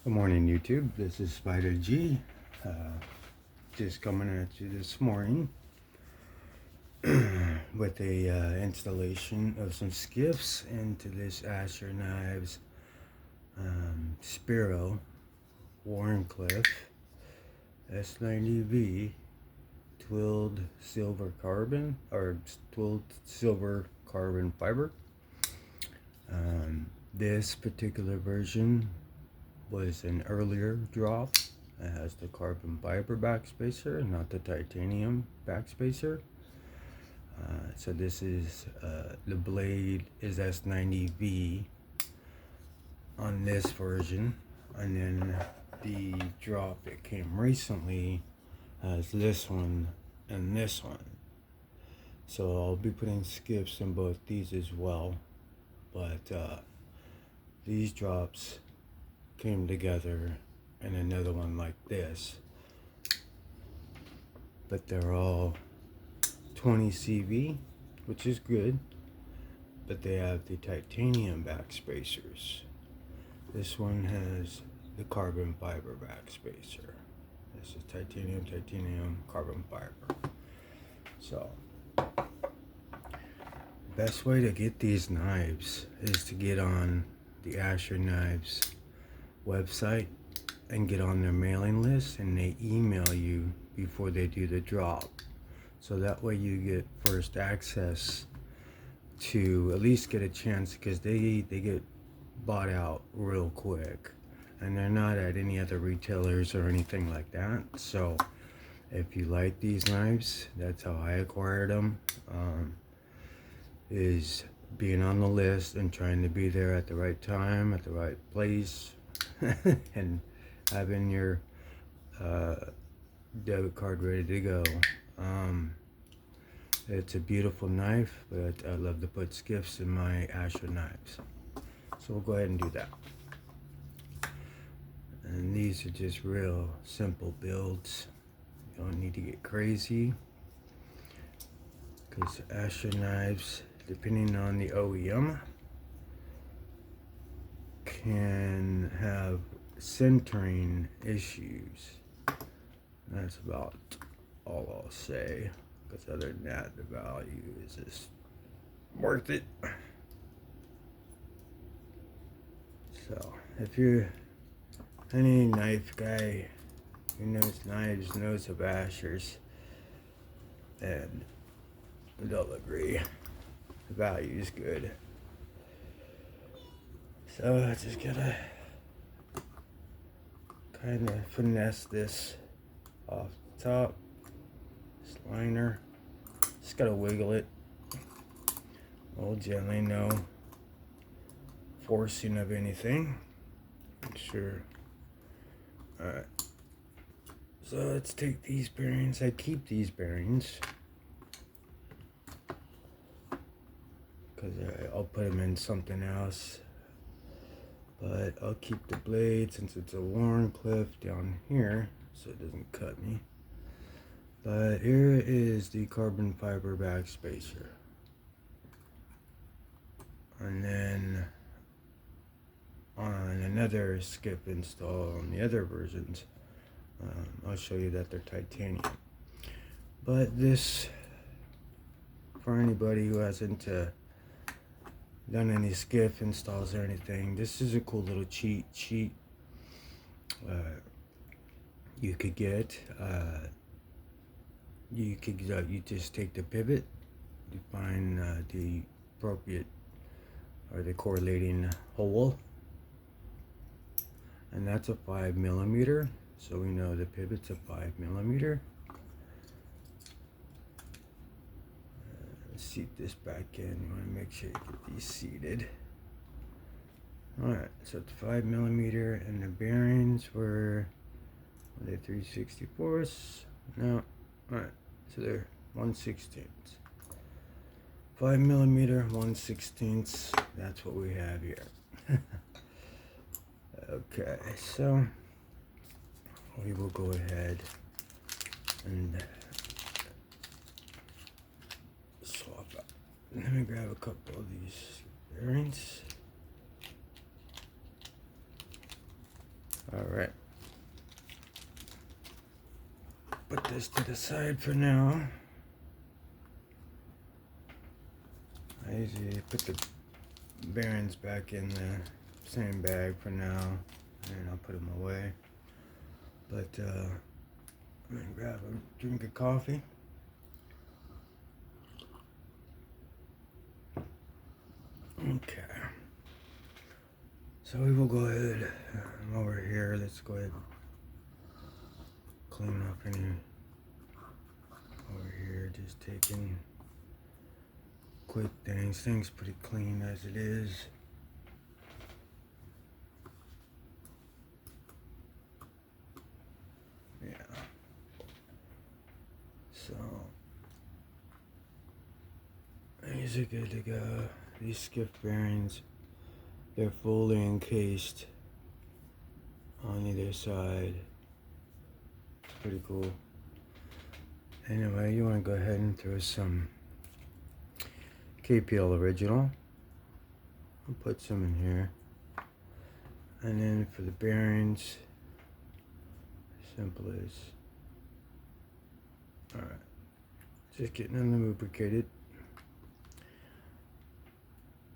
Good morning, YouTube. This is Spider G. Just coming at you this morning with a installation of some skiffs into this Asher Knives Spiro Warncliffe s90v twilled silver carbon or twilled silver carbon fiber. This particular version was an earlier drop. It has the carbon fiber backspacer, not the titanium backspacer. So this is the blade is s90v on this version, and then the drop that came recently has this one and this one. So I'll be putting skiffs in both these as well, but these drops came together and another one like this, but they're all 20 CV, which is good, but they have the titanium backspacers. This one has the carbon fiber backspacer. This is titanium, carbon fiber. So the best way to get these knives is to get on the Asher Knives website and get on their mailing list, and they email you before they do the drop, so that way you get first access to at least get a chance, because they get bought out real quick, and they're not at any other retailers or anything like that. So if you like these knives, that's how I acquired them, is being on the list and trying to be there at the right time at the right place and having your debit card ready to go. It's a beautiful knife, but I love to put skiffs in my Asher knives, so we'll go ahead and do that. And these are just real simple builds. You don't need to get crazy, because Asher knives, depending on the OEM, can have centering issues. That's about all I'll say, because other than that, the value is just worth it. So if you're any knife guy who knows knives, knows of Ashers, and they'll agree the value is good. So I just gotta kind of finesse this off the top, this liner. Just gotta wiggle it all gently, no forcing of anything. Sure. Alright, so let's take these bearings. I keep these bearings because I'll put them in something else, but I'll keep the blade since it's a Warncliffe down here so it doesn't cut me. But here is the carbon fiber backspacer, and then on another Skiff install on the other versions, I'll show you that they're titanium. But this, for anybody who hasn't done any Skiff installs or anything, this is a cool little cheat sheet you could get. You just take the pivot, you find the appropriate or the correlating hole, and that's a 5mm, so we know the pivot's a 5mm. Let's seat this back in. You want to make sure you get these seated. Alright, so it's 5mm, and the bearings were they 3/64? No. Alright, so they're 1/16. 5mm, 1/16. That's what we have here. Okay, so we will go ahead and swap out. Let me grab a couple of these bearings. Alright. Put this to the side for now. I usually put the bearings back in the same bag for now, and I'll put them away. But I'm gonna grab a drink of coffee. Okay. So we will go ahead. I'm over here. Let's go ahead and clean up any over here. Just taking quick things. Things pretty clean as it is. Yeah. So these are good to go. These Skiff bearings, they're fully encased on either side. Pretty cool. Anyway, you want to go ahead and throw some KPL original. I'll put some in here. And then for the bearings, simple as, alright, just getting them lubricated.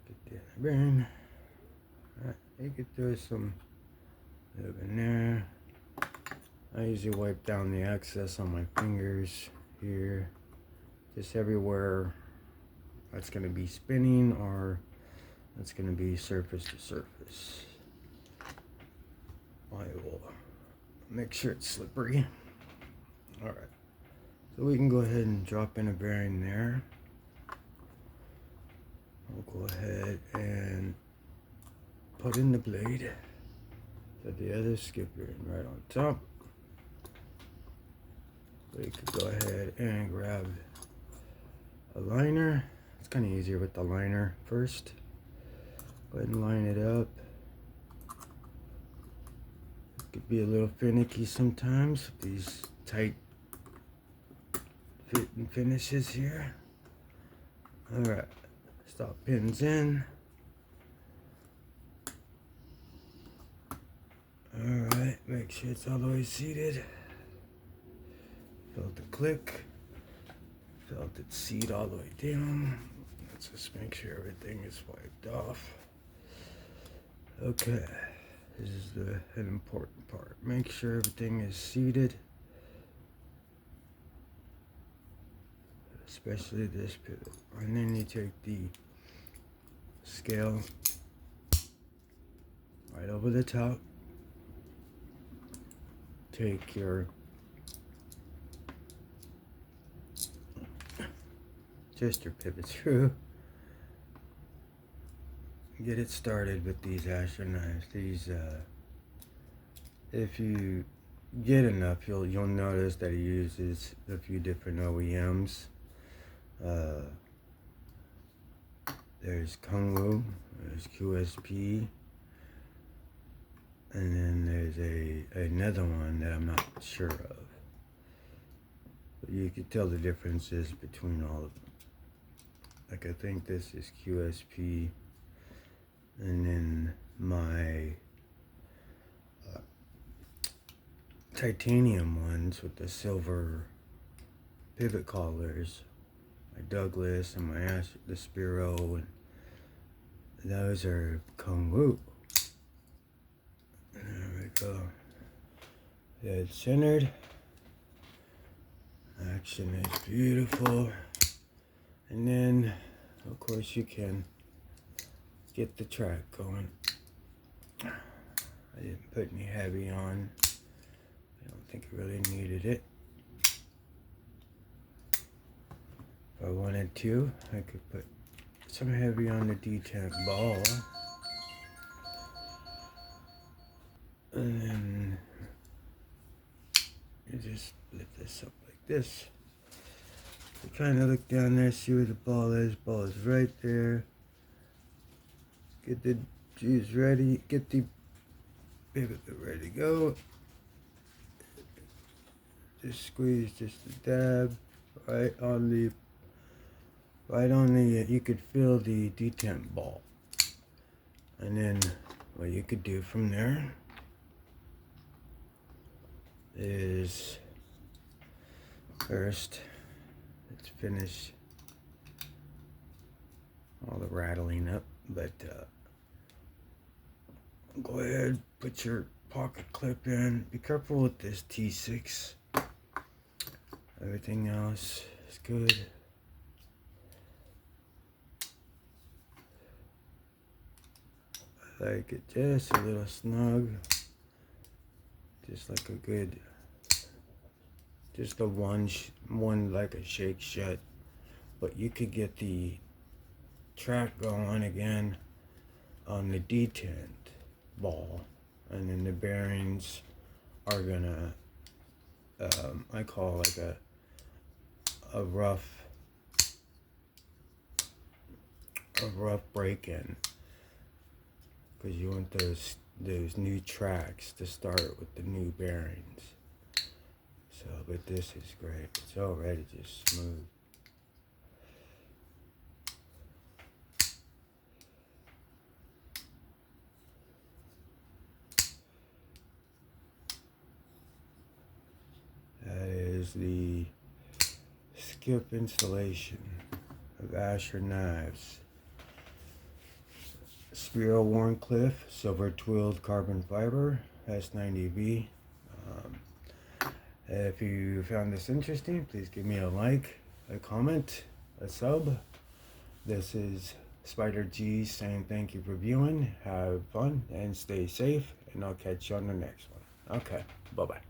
Get the other bearing. Alright, you could throw some in there. I usually wipe down the excess on my fingers here, just everywhere that's going to be spinning or that's going to be surface to surface. I will make sure it's slippery. Alright, so we can go ahead and drop in a bearing there. I'll go ahead and put in the blade. Put the other Skiff bearing right on top. So you could go ahead and grab a liner. It's kind of easier with the liner first. Go ahead and line it up. It could be a little finicky sometimes with these tight fit and finishes here. Alright, stop pins in. Alright, make sure it's all the way seated. Felt the click. Felt it seat all the way down. Let's just make sure everything is wiped off. Okay, this is an important part. Make sure everything is seated. Especially this pivot. And then you take the scale right over the top. Take your pivot screw. Get it started with these Asher knives. These, if you get enough, you'll notice that he uses a few different OEMs. There's Kungwu, there's QSP, and then there's another one that I'm not sure of. But you can tell the differences between all of them. Like I think this is QSP, and then my titanium ones with the silver pivot collars, my Douglas and my the Spiro, and those are Kungwu. There we go. Dead centered. Action is beautiful. And then, of course, you can get the track going. I didn't put any heavy on. I don't think I really needed it. If I wanted to, I could put some heavy on the detent ball. And then you just lift this up like this. You kind of look down there, see where the ball is. Ball is right there. Get the juice ready. Get the pivot ready to go. Just squeeze just a dab right on the. You could feel the detent ball. And then what you could do from there is first, let's finish all the rattling up, but go ahead, put your pocket clip in. Be careful with this T6. Everything else is good. I like it just a little snug, just like a good, just a one like a shake shut. But you could get the track going again on the detent ball, and then the bearings are gonna I call like a rough break-in, because you want those new tracks to start with the new bearings. So, but this is great. It's already just smooth. That is the Skiff installation of Asher knives. Spiro Warncliffe, silver twilled carbon fiber, s90v. If you found this interesting, please give me a like, a comment, a sub. This is Spider G saying thank you for viewing. Have fun and stay safe, and I'll catch you on the next one. Okay, bye-bye.